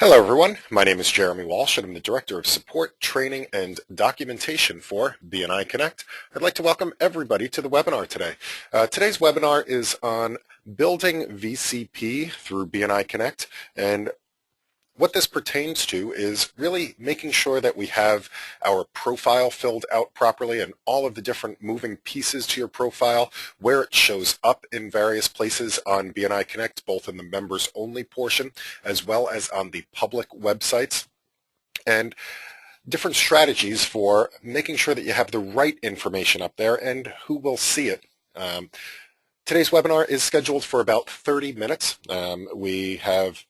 Hello everyone, my name is Jeremy Walsh and I'm the Director of Support, Training, and Documentation for BNI Connect. I'd like to welcome everybody to the webinar today. Today's webinar is on building VCP through BNI Connect, and what this pertains to is really making sure that we have our profile filled out properly and all of the different moving pieces to your profile, where it shows up in various places on BNI Connect, both in the members only portion as well as on the public websites, and different strategies for making sure that you have the right information up there and who will see it. Today's webinar is scheduled for about 30 minutes. We have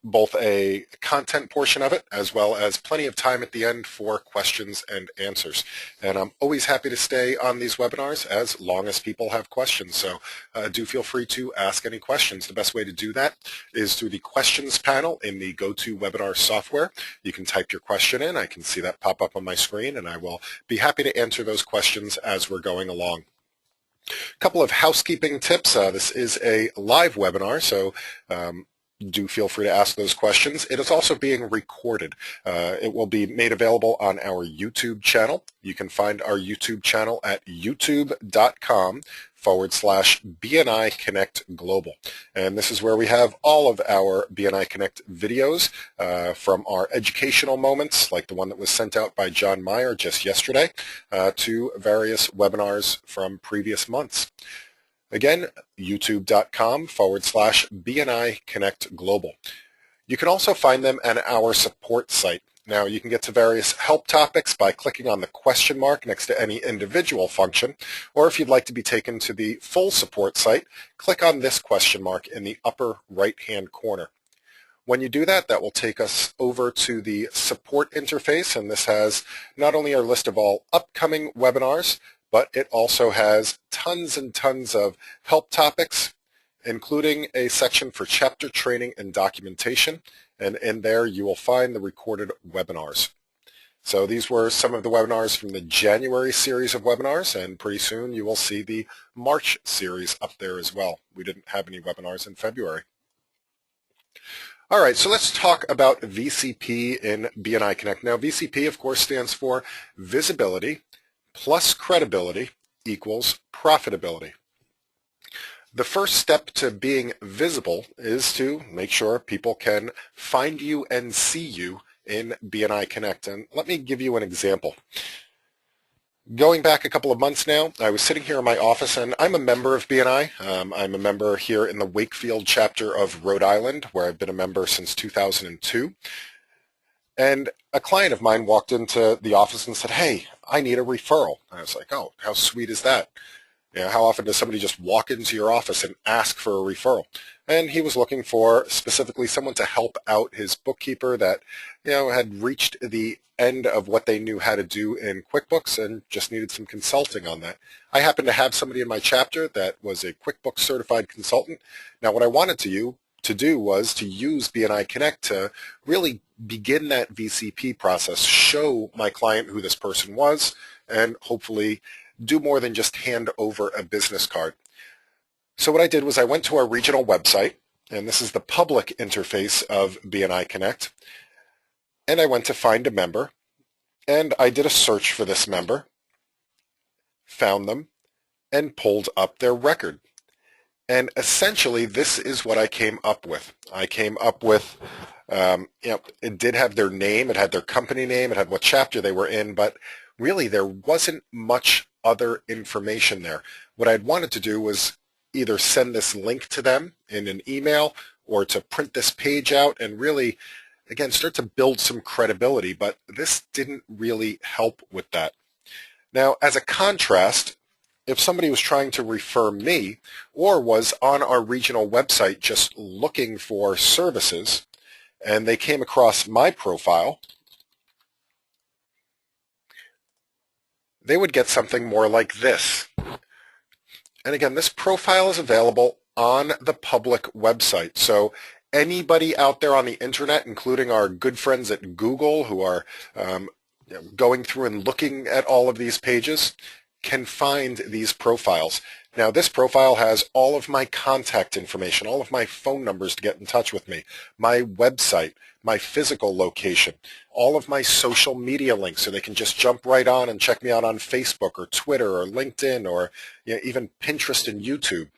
both a content portion of it as well as plenty of time at the end for questions and answers. And I'm always happy to stay on these webinars as long as people have questions. So do feel free to ask any questions. The best way to do that is through the questions panel in the GoToWebinar software. You can type your question in. I can see that pop up on my screen, and I will be happy to answer those questions as we're going along. A couple of housekeeping tips. This is a live webinar, so do feel free to ask those questions. It is also being recorded. It will be made available on our YouTube channel. You can find our YouTube channel at youtube.com/BNI Connect Global. And this is where we have all of our BNI Connect videos from our educational moments, like the one that was sent out by John Meyer just yesterday, to various webinars from previous months. Again, youtube.com/BNI Connect Global. You can also find them on our support site. Now, you can get to various help topics by clicking on the question mark next to any individual function, or if you'd like to be taken to the full support site, click on this question mark in the upper right-hand corner. When you do that, that will take us over to the support interface, and this has not only our list of all upcoming webinars, but it also has tons and tons of help topics, including a section for chapter training and documentation, and in there you will find the recorded webinars. So these were some of the webinars from the January series of webinars, and pretty soon you will see the March series up there as well. We didn't have any webinars in February. All right, so let's talk about VCP in BNI Connect. Now, VCP, of course, stands for Visibility plus Credibility equals Profitability. The first step to being visible is to make sure people can find you and see you in BNI Connect. And let me give you an example. Going back a couple of months now, I was sitting here in my office, and I'm a member of BNI. I'm a member here in the Wakefield chapter of Rhode Island, where I've been a member since 2002. And a client of mine walked into the office and said, "Hey, I need a referral." And I was like, "Oh, how sweet is that?" You know, how often does somebody just walk into your office and ask for a referral? And he was looking for specifically someone to help out his bookkeeper that, had reached the end of what they knew how to do in QuickBooks and just needed some consulting on that. I happened to have somebody in my chapter that was a QuickBooks certified consultant. Now, what I wanted to do was to use BNI Connect to really begin that VCP process, show my client who this person was, and hopefully do more than just hand over a business card. So what I did was I went to our regional website, and this is the public interface of BNI Connect, and I went to find a member, and I did a search for this member, found them, and pulled up their record. And essentially, this is what I came up with. I came up with, it did have their name, it had their company name, it had what chapter they were in, but really there wasn't much other information there. What I'd wanted to do was either send this link to them in an email or to print this page out and really, again, start to build some credibility, but this didn't really help with that. Now, as a contrast, if somebody was trying to refer me or was on our regional website just looking for services and they came across my profile, they would get something more like this. And again, this profile is available on the public website. So anybody out there on the internet, including our good friends at Google who are going through and looking at all of these pages, can find these profiles. Now this profile has all of my contact information, all of my phone numbers to get in touch with me, my website, my physical location, all of my social media links so they can just jump right on and check me out on Facebook or Twitter or LinkedIn or even Pinterest and YouTube.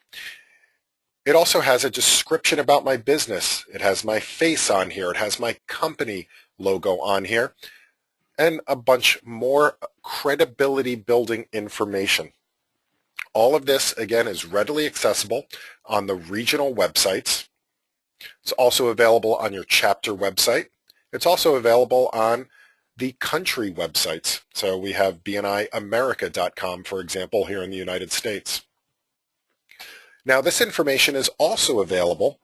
It also has a description about my business. It has my face on here. It has my company logo on here and a bunch more credibility building information. All of this, again, is readily accessible on the regional websites. It's also available on your chapter website. It's also available on the country websites. So we have BNIamerica.com, for example, here in the United States. Now, this information is also available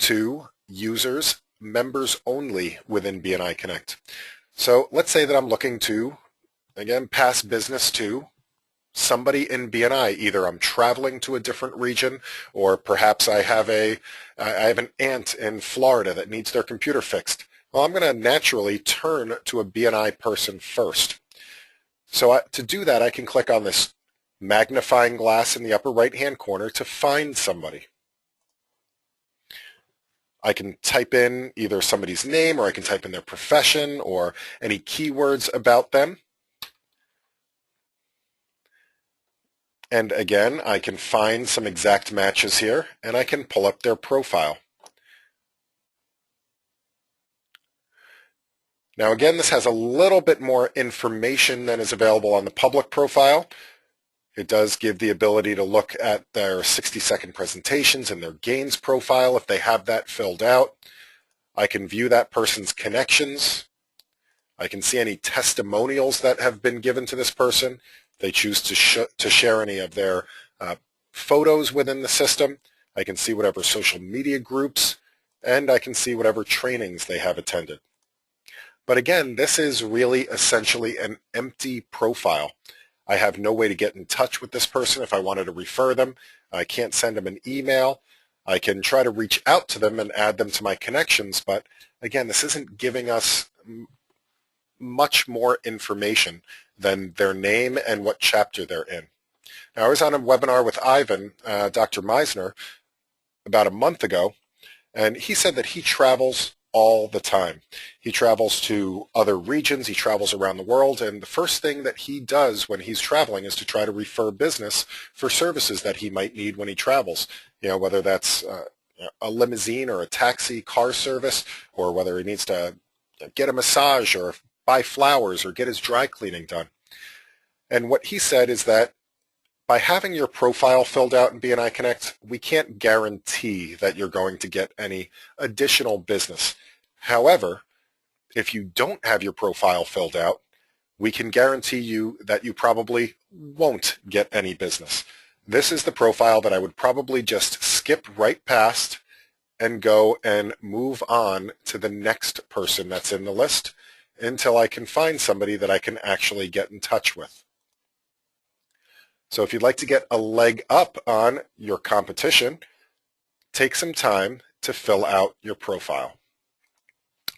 to users, members only within BNI Connect. So let's say that I'm looking to, again, pass business to somebody in BNI. Either I'm traveling to a different region, or perhaps I have an aunt in Florida that needs their computer fixed. Well, I'm going to naturally turn to a BNI person first. So to do that, I can click on this magnifying glass in the upper right-hand corner to find somebody. I can type in either somebody's name, or I can type in their profession or any keywords about them. And again, I can find some exact matches here, and I can pull up their profile. Now again, this has a little bit more information than is available on the public profile. It does give the ability to look at their 60-second presentations and their gains profile if they have that filled out. I can view that person's connections. I can see any testimonials that have been given to this person. If they choose to share any of their photos within the system. I can see whatever social media groups, and I can see whatever trainings they have attended. But again, this is really essentially an empty profile. I have no way to get in touch with this person if I wanted to refer them. I can't send them an email. I can try to reach out to them and add them to my connections, but again, this isn't giving us much more information than their name and what chapter they're in. Now, I was on a webinar with Ivan, Dr. Meisner, about a month ago, and he said that he travels all the time. He travels to other regions, he travels around the world, and the first thing that he does when he's traveling is to try to refer business for services that he might need when he travels. Whether that's a limousine or a taxi car service, or whether he needs to get a massage or buy flowers or get his dry cleaning done. And what he said is that by having your profile filled out in BNI Connect, we can't guarantee that you're going to get any additional business. However, if you don't have your profile filled out, we can guarantee you that you probably won't get any business. This is the profile that I would probably just skip right past and go and move on to the next person that's in the list until I can find somebody that I can actually get in touch with. So if you'd like to get a leg up on your competition, take some time to fill out your profile.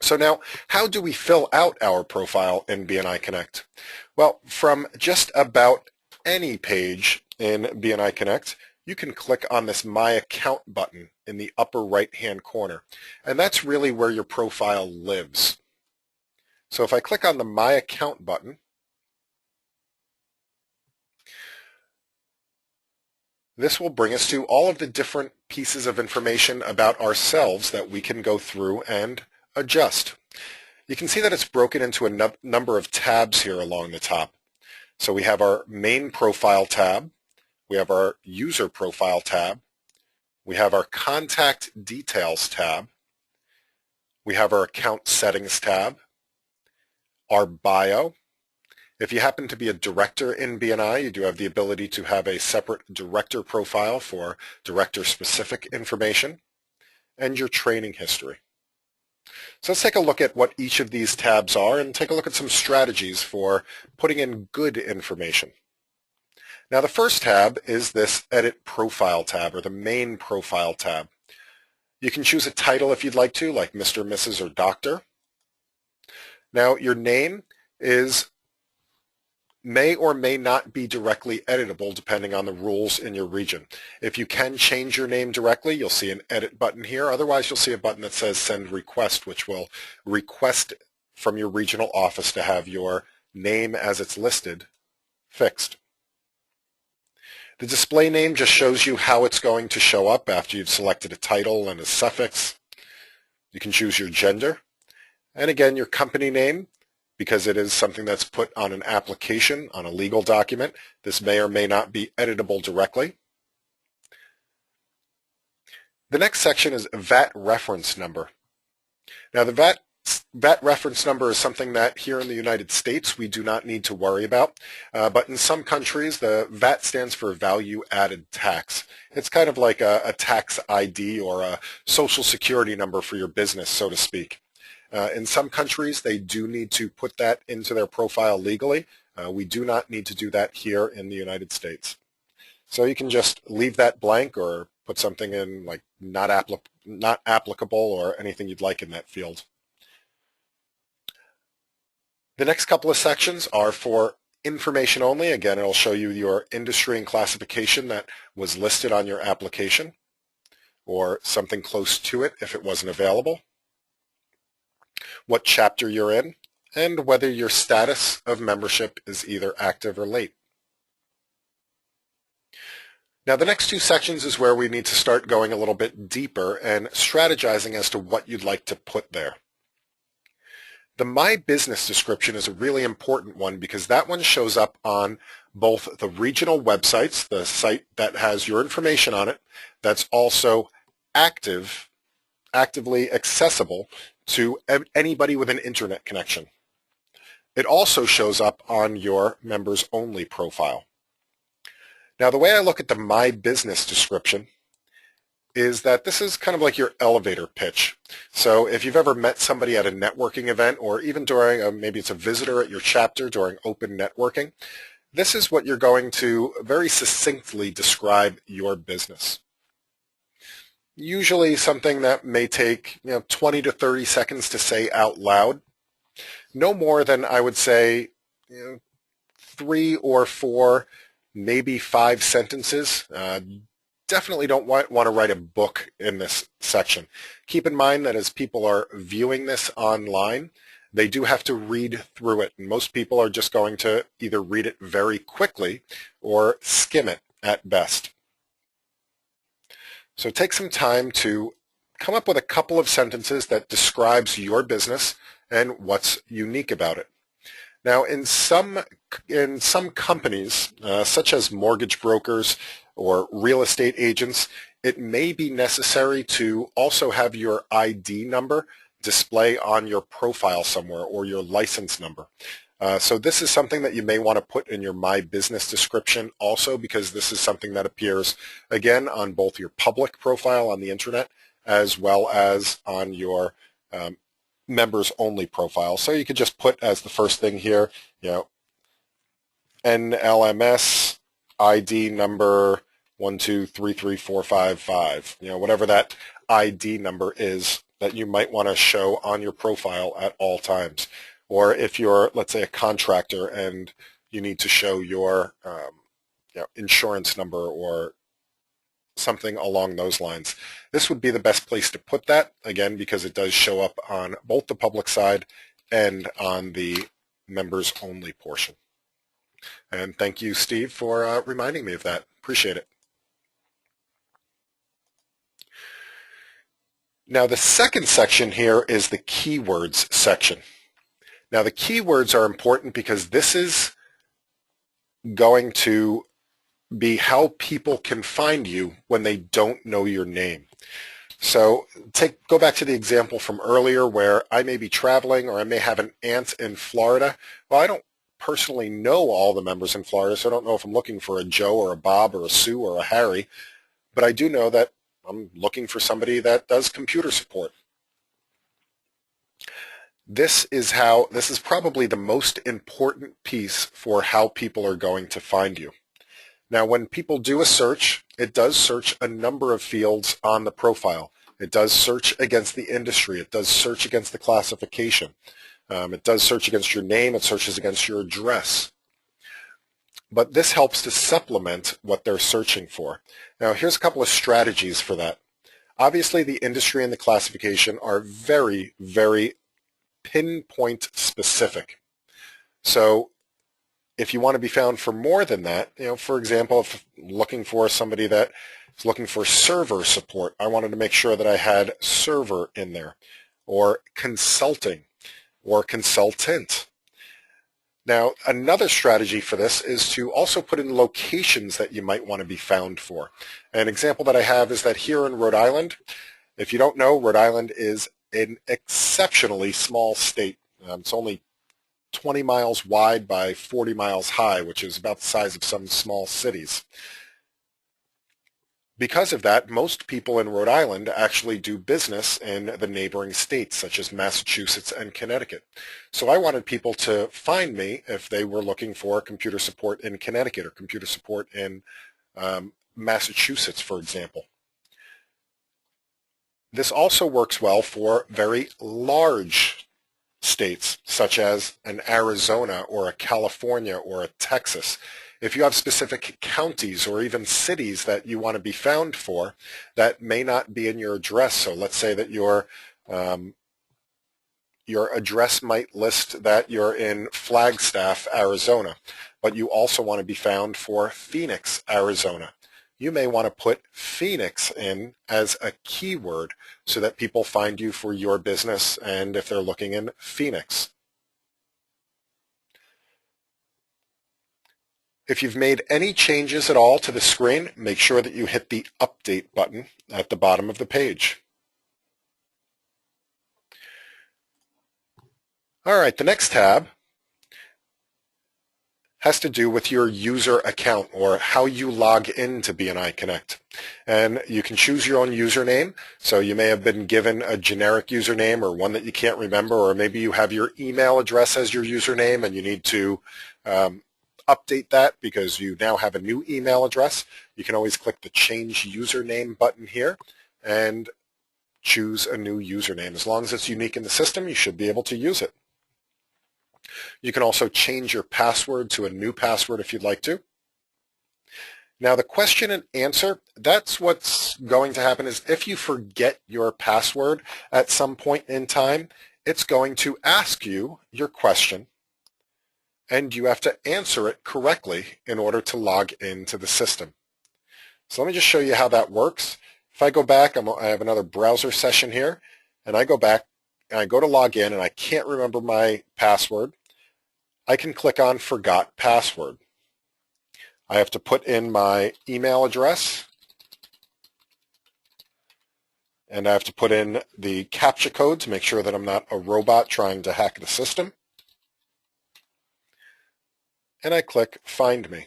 So now, how do we fill out our profile in BNI Connect? Well, from just about any page in BNI Connect, you can click on this My Account button in the upper right-hand corner, and that's really where your profile lives. So if I click on the My Account button, this will bring us to all of the different pieces of information about ourselves that we can go through and adjust. You can see that it's broken into a number of tabs here along the top. So we have our Main Profile tab, we have our User Profile tab, we have our Contact Details tab, we have our Account Settings tab, our Bio. If you happen to be a director in BNI, you do have the ability to have a separate director profile for director-specific information, and your training history. So let's take a look at what each of these tabs are and take a look at some strategies for putting in good information. Now the first tab is this Edit Profile tab, or the Main Profile tab. You can choose a title if you'd like to, like Mr., Mrs., or Doctor. Now your name is may or may not be directly editable depending on the rules in your region. If you can change your name directly, you'll see an edit button here. Otherwise, you'll see a button that says send request, which will request from your regional office to have your name as it's listed fixed. The display name just shows you how it's going to show up after you've selected a title and a suffix. You can choose your gender. And again, your company name, because it is something that's put on an application, on a legal document. This may or may not be editable directly. The next section is VAT reference number. Now the VAT reference number is something that here in the United States we do not need to worry about, but in some countries the VAT stands for value added tax. It's kind of like a tax ID or a social security number for your business, so to speak. In some countries they do need to put that into their profile legally. We do not need to do that here in the United States. So you can just leave that blank or put something in like not applicable or anything you'd like in that field. The next couple of sections are for information only. Again, it'll show you your industry and classification that was listed on your application or something close to it if it wasn't available, what chapter you're in, and whether your status of membership is either active or late. Now the next two sections is where we need to start going a little bit deeper and strategizing as to what you'd like to put there. The My Business description is a really important one because that one shows up on both the regional websites, the site that has your information on it, that's also actively accessible to anybody with an internet connection. It also shows up on your members only profile. Now the way I look at the My Business description is that this is kind of like your elevator pitch. So if you've ever met somebody at a networking event or even during, maybe it's a visitor at your chapter during open networking, this is what you're going to very succinctly describe your business. Usually something that may take 20 to 30 seconds to say out loud. No more than I would say 3 or 4, maybe 5 sentences. Definitely don't want to write a book in this section. Keep in mind that as people are viewing this online, they do have to read through it. And most people are just going to either read it very quickly or skim it at best. So take some time to come up with a couple of sentences that describes your business and what's unique about it. Now, in some companies, such as mortgage brokers or real estate agents, it may be necessary to also have your ID number display on your profile somewhere or your license number. So this is something that you may want to put in your My Business description also, because this is something that appears, again, on both your public profile on the internet as well as on your members only profile. So you could just put as the first thing here, NLMS ID number 1233455, whatever that ID number is that you might want to show on your profile at all times. Or if you're, let's say, a contractor and you need to show your insurance number or something along those lines. This would be the best place to put that, again, because it does show up on both the public side and on the members only portion. And thank you, Steve, for reminding me of that. Appreciate it. Now the second section here is the keywords section. Now the keywords are important because this is going to be how people can find you when they don't know your name. So go back to the example from earlier where I may be traveling or I may have an aunt in Florida. Well, I don't personally know all the members in Florida, so I don't know if I'm looking for a Joe or a Bob or a Sue or a Harry, but I do know that I'm looking for somebody that does computer support. This is probably the most important piece for how people are going to find you. Now, when people do a search, it does search a number of fields on the profile. It does search against the industry. It does search against the classification. It does search against your name. It searches against your address. but this helps to supplement what they're searching for. Now, here's a couple of strategies for that. Obviously, the industry and the classification are very, very pinpoint specific. So if you want to be found for more than that, for example, if looking for somebody that is looking for server support, I wanted to make sure that I had server in there, or consulting, or consultant. Now, another strategy for this is to also put in locations that you might want to be found for. An example that I have is that here in Rhode Island, if you don't know, Rhode Island is an exceptionally small state. It's only 20 miles wide by 40 miles high, which is about the size of some small cities. Because of that, most people in Rhode Island actually do business in the neighboring states, such as Massachusetts and Connecticut. So I wanted people to find me if they were looking for computer support in Connecticut or computer support in Massachusetts, for example. This also works well for very large states, such as an Arizona or a California or a Texas. If you have specific counties or even cities that you want to be found for, that may not be in your address. So let's say that your address might list that you're in Flagstaff, Arizona, but you also want to be found for Phoenix, Arizona. You may want to put Phoenix in as a keyword so that people find you for your business and if they're looking in Phoenix. If you've made any changes at all to the screen, make sure that you hit the Update button at the bottom of the page. All right, the next tab has to do with your user account or how you log into BNI Connect. And you can choose your own username. So you may have been given a generic username or one that you can't remember, or maybe you have your email address as your username and you need to update that because you now have a new email address. You can always click the Change Username button here and choose a new username. As long as it's unique in the system, you should be able to use it. You can also change your password to a new password if you'd like to. Now the question and answer, that's what's going to happen is if you forget your password at some point in time, it's going to ask you your question and you have to answer it correctly in order to log into the system. So let me just show you how that works. If I go back, I have another browser session here, and I go back and I go to log in and I can't remember my password. I can click on Forgot Password. I have to put in my email address, and I have to put in the CAPTCHA code to make sure that I'm not a robot trying to hack the system. And I click Find Me.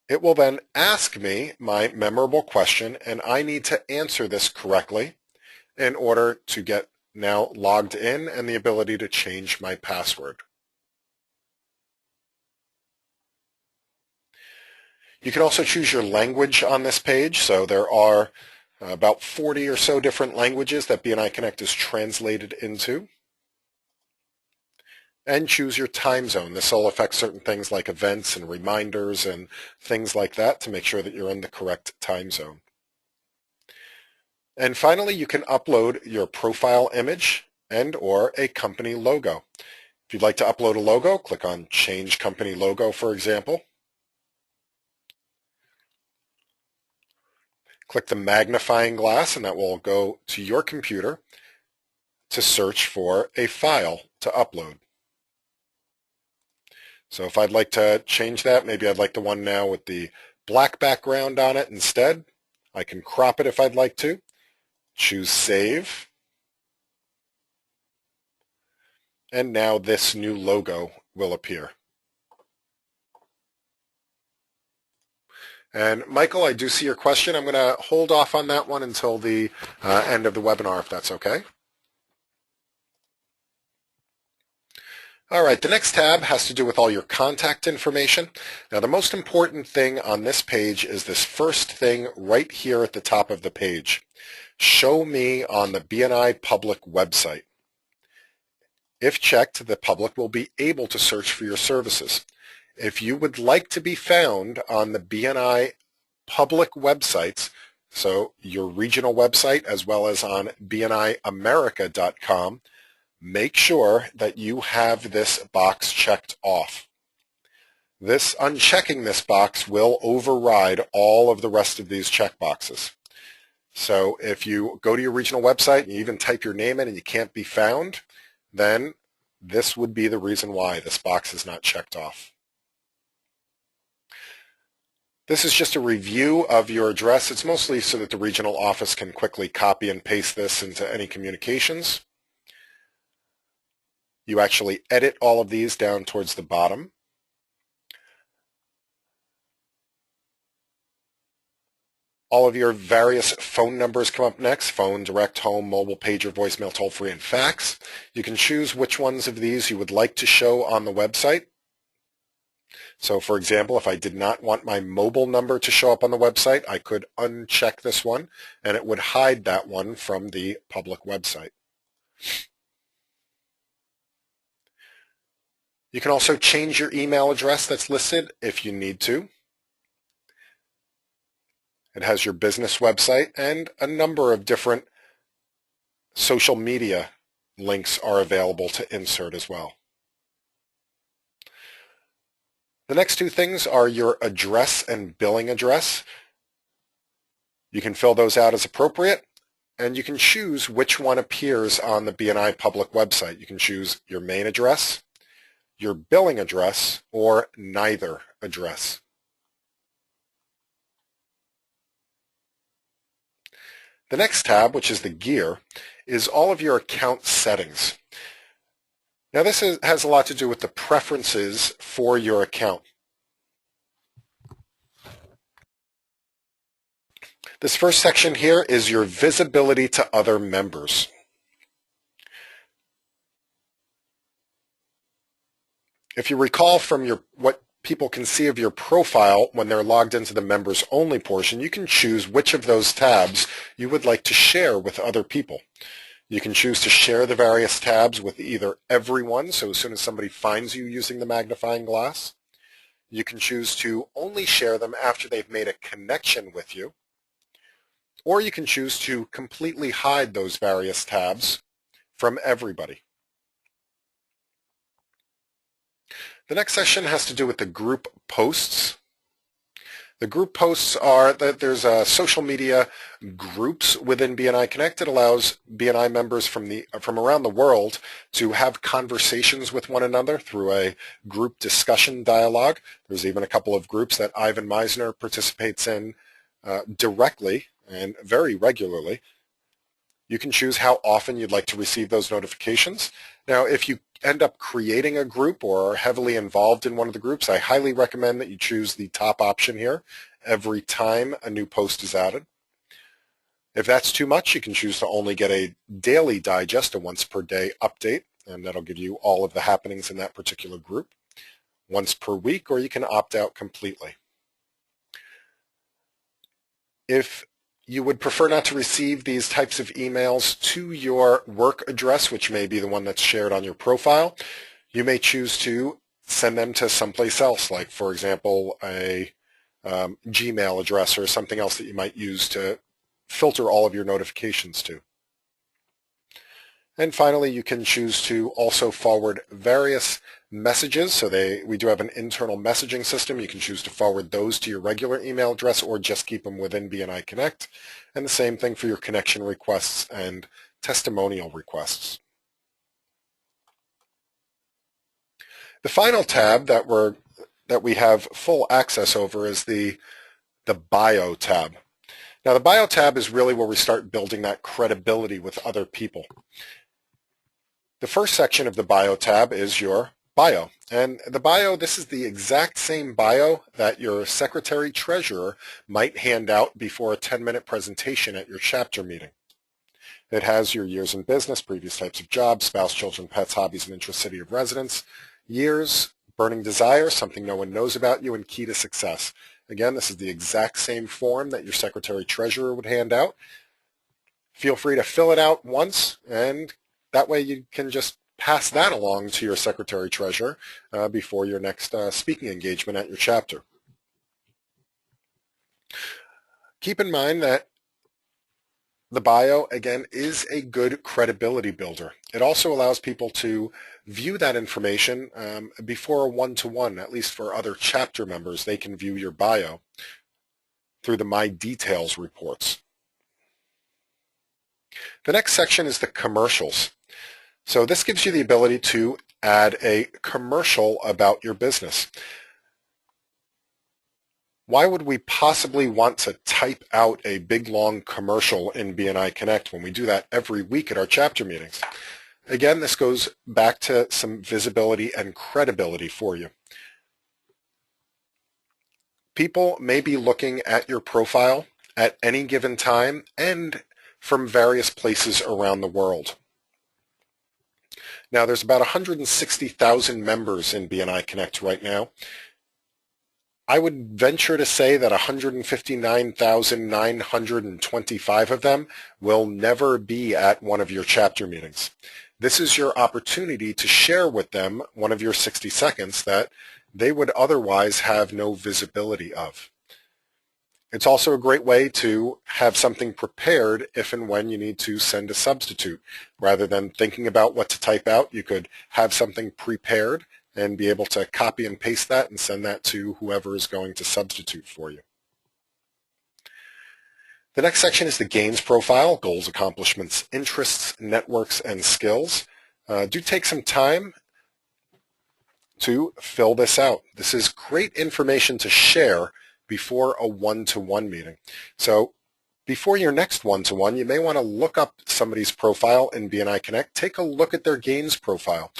It will then ask me my memorable question, and I need to answer this correctly in order to get now logged in and the ability to change my password. You can also choose your language on this page. So there are about 40 or so different languages that BNI Connect is translated into. And choose your time zone. This will affect certain things like events and reminders and things like that to make sure that you're in the correct time zone. And finally, you can upload your profile image and or a company logo. If you'd like to upload a logo, click on Change Company Logo, for example. Click the magnifying glass, and that will go to your computer to search for a file to upload. So if I'd like to change that, maybe I'd like the one now with the black background on it instead. I can crop it if I'd like to. Choose Save. And now this new logo will appear. And Michael, I do see your question. I'm going to hold off on that one until the end of the webinar, if that's okay. All right, the next tab has to do with all your contact information. Now, the most important thing on this page is this first thing right here at the top of the page. Show me on the BNI public website. If checked, the public will be able to search for your services. If you would like to be found on the BNI public websites, so your regional website as well as on bniamerica.com, make sure that you have this box checked off. Unchecking this box will override all of the rest of these checkboxes. So if you go to your regional website and you even type your name in and you can't be found, then this would be the reason why this box is not checked off. This is just a review of your address. It's mostly so that the regional office can quickly copy and paste this into any communications. You actually edit all of these down towards the bottom. All of your various phone numbers come up next: phone, direct, home, mobile, pager, voicemail, toll-free, and fax. You can choose which ones of these you would like to show on the website. So for example, if I did not want my mobile number to show up on the website, I could uncheck this one and it would hide that one from the public website. You can also change your email address that's listed if you need to. It has your business website, and a number of different social media links are available to insert as well. The next two things are your address and billing address. You can fill those out as appropriate, and you can choose which one appears on the BNI public website. You can choose your main address, your billing address, or neither address. The next tab, which is the gear, is all of your account settings. Now this has a lot to do with the preferences for your account. This first section here is your visibility to other members. If you recall from what people can see of your profile when they're logged into the members only portion, you can choose which of those tabs you would like to share with other people. You can choose to share the various tabs with either everyone, so as soon as somebody finds you using the magnifying glass. You can choose to only share them after they've made a connection with you. Or you can choose to completely hide those various tabs from everybody. The next section has to do with the group posts. The group posts are that there's social media groups within BNI Connect. It allows BNI members from around the world to have conversations with one another through a group discussion dialogue. There's even a couple of groups that Ivan Meisner participates in directly and very regularly. You can choose how often you'd like to receive those notifications. Now, if you end up creating a group or are heavily involved in one of the groups, I highly recommend that you choose the top option here every time a new post is added. If that's too much, you can choose to only get a daily digest, a once per day update, and that'll give you all of the happenings in that particular group once per week, or you can opt out completely. If you would prefer not to receive these types of emails to your work address, which may be the one that's shared on your profile, you may choose to send them to someplace else, like, for example, a Gmail address or something else that you might use to filter all of your notifications to. And finally, you can choose to also forward various messages. So we do have an internal messaging system. You can choose to forward those to your regular email address or just keep them within BNI Connect. And the same thing for your connection requests and testimonial requests. The final tab that we have full access over is the Bio tab. Now, the Bio tab is really where we start building that credibility with other people. The first section of the Bio tab is your bio. And the bio, this is the exact same bio that your secretary-treasurer might hand out before a 10-minute presentation at your chapter meeting. It has your years in business, previous types of jobs, spouse, children, pets, hobbies, and interest, city of residence, years, burning desire, something no one knows about you, and key to success. Again, this is the exact same form that your secretary-treasurer would hand out. Feel free to fill it out once, and that way you can just pass that along to your secretary-treasurer before your next speaking engagement at your chapter. Keep in mind that the bio, again, is a good credibility builder. It also allows people to view that information before a one-to-one, at least for other chapter members. They can view your bio through the My Details reports. The next section is the commercials. So this gives you the ability to add a commercial about your business. Why would we possibly want to type out a big long commercial in BNI Connect when we do that every week at our chapter meetings? Again, this goes back to some visibility and credibility for you. People may be looking at your profile at any given time and from various places around the world. Now, there's about 160,000 members in BNI Connect right now. I would venture to say that 159,925 of them will never be at one of your chapter meetings. This is your opportunity to share with them one of your 60 seconds that they would otherwise have no visibility of. It's also a great way to have something prepared if and when you need to send a substitute. Rather than thinking about what to type out, you could have something prepared and be able to copy and paste that and send that to whoever is going to substitute for you. The next section is the gains profile, goals, accomplishments, interests, networks, and skills. Do take some time to fill this out. This is great information to share before a one-to-one meeting. So before your next one-to-one, you may want to look up somebody's profile in BNI Connect. Take a look at their gains profile.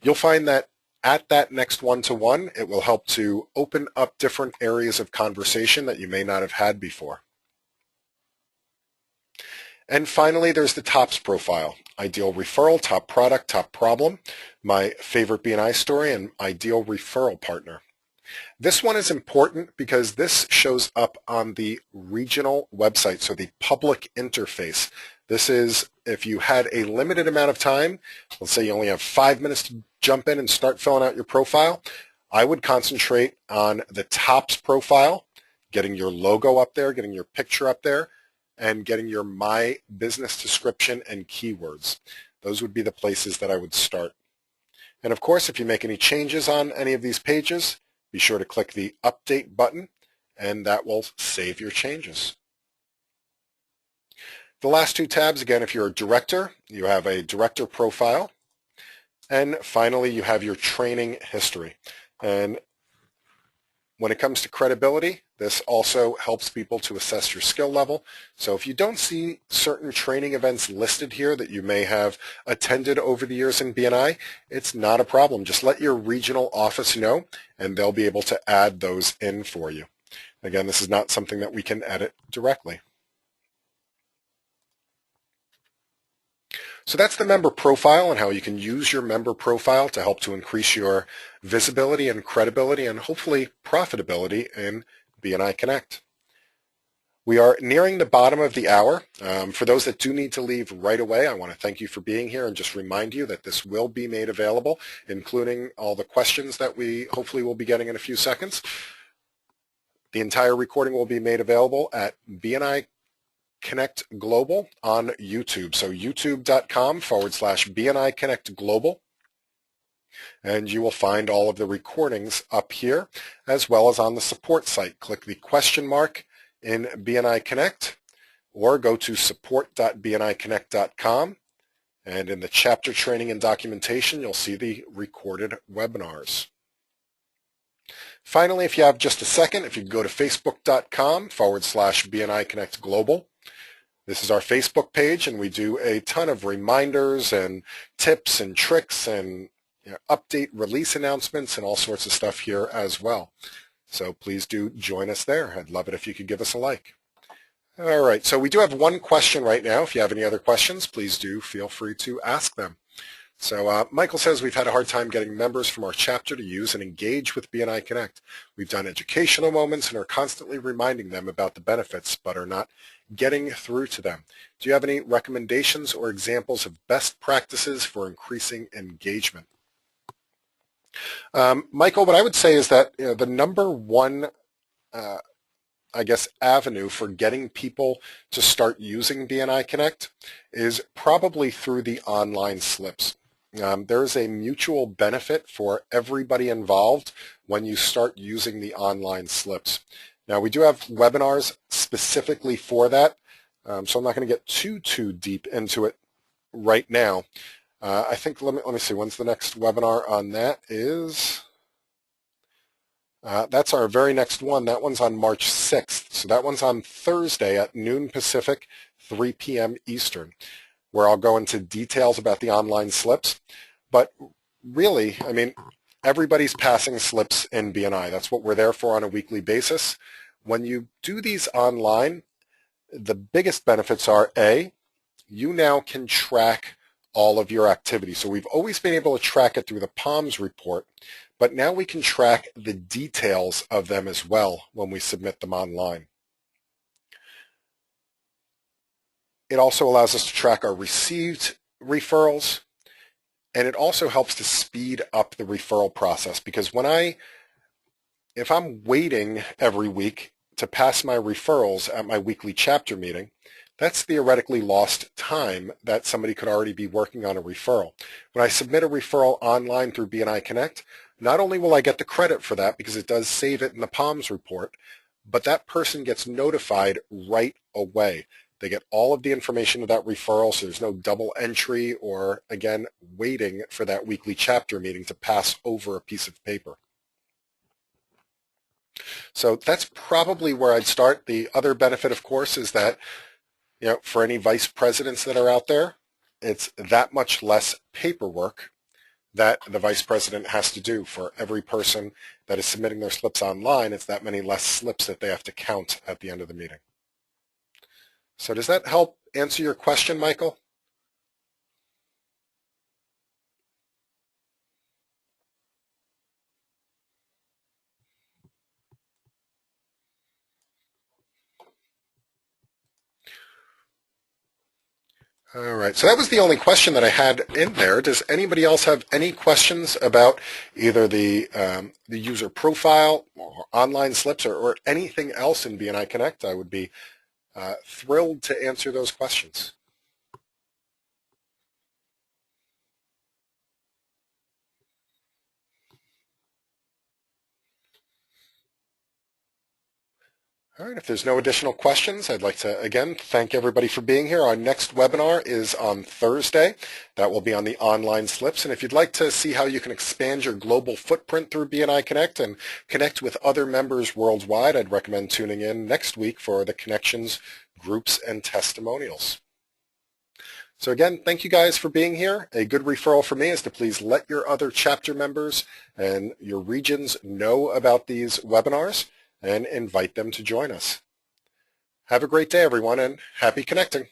You'll find that at that next one-to-one, it will help to open up different areas of conversation that you may not have had before. And finally, there's the TOPS profile, ideal referral, top product, top problem, my favorite BNI story, and ideal referral partner. This one is important because this shows up on the regional website, so the public interface. This is if you had a limited amount of time, let's say you only have 5 minutes to jump in and start filling out your profile, I would concentrate on the TOPS profile, getting your logo up there, getting your picture up there, and getting your My Business description and keywords. Those would be the places that I would start. And of course, if you make any changes on any of these pages, be sure to click the Update button, and that will save your changes. The last two tabs, again, if you're a director, you have a director profile. And finally, you have your training history. And when it comes to credibility, this also helps people to assess your skill level. So if you don't see certain training events listed here that you may have attended over the years in BNI, it's not a problem. Just let your regional office know, and they'll be able to add those in for you. Again, this is not something that we can edit directly. So that's the member profile and how you can use your member profile to help to increase your visibility and credibility and hopefully profitability in BNI Connect. We are nearing the bottom of the hour. For those that do need to leave right away, I want to thank you for being here and just remind you that this will be made available, including all the questions that we hopefully will be getting in a few seconds. The entire recording will be made available at BNI Connect Global on YouTube. So youtube.com/BNI Connect Global. And you will find all of the recordings up here as well as on the support site. Click the question mark in BNI Connect or go to support.bniconnect.com. And in the chapter training and documentation, you'll see the recorded webinars. Finally, if you have just a second, if you go to facebook.com/BNI Connect Global. This is our Facebook page, and we do a ton of reminders and tips and tricks and update release announcements and all sorts of stuff here as well. So please do join us there. I'd love it if you could give us a like. All right, so we do have one question right now. If you have any other questions, please do feel free to ask them. So Michael says we've had a hard time getting members from our chapter to use and engage with BNI Connect. We've done educational moments and are constantly reminding them about the benefits, but are not getting through to them. Do you have any recommendations or examples of best practices for increasing engagement? Michael, what I would say is that the number one avenue for getting people to start using BNI Connect is probably through the online slips. There is a mutual benefit for everybody involved when you start using the online slips. Now, we do have webinars specifically for that, so I'm not going to get too deep into it right now. I think, let me see, when's the next webinar on that is? That's our very next one. That one's on March 6th. So that one's on Thursday at noon Pacific, 3 p.m. Eastern, where I'll go into details about the online slips. But really, I mean, everybody's passing slips in BNI. That's what we're there for on a weekly basis. When you do these online, the biggest benefits are, A, you now can track all of your activity. So we've always been able to track it through the POMS report, but now we can track the details of them as well when we submit them online. It also allows us to track our received referrals, and it also helps to speed up the referral process, because if I'm waiting every week to pass my referrals at my weekly chapter meeting, that's theoretically lost time that somebody could already be working on a referral. When I submit a referral online through BNI Connect, not only will I get the credit for that because it does save it in the POMS report, but that person gets notified right away. They get all of the information of that referral, so there's no double entry or, again, waiting for that weekly chapter meeting to pass over a piece of paper. So that's probably where I'd start. The other benefit, of course, is that for any vice presidents that are out there, it's that much less paperwork that the vice president has to do. For every person that is submitting their slips online, it's that many less slips that they have to count at the end of the meeting. So does that help answer your question, Michael? All right, so that was the only question that I had in there. Does anybody else have any questions about either the user profile or online slips or anything else in BNI Connect? I would be thrilled to answer those questions. All right, if there's no additional questions, I'd like to, again, thank everybody for being here. Our next webinar is on Thursday. That will be on the online slips. And if you'd like to see how you can expand your global footprint through BNI Connect and connect with other members worldwide, I'd recommend tuning in next week for the connections, groups, and testimonials. So again, thank you guys for being here. A good referral for me is to please let your other chapter members and your regions know about these webinars and invite them to join us. Have a great day, everyone, and happy connecting.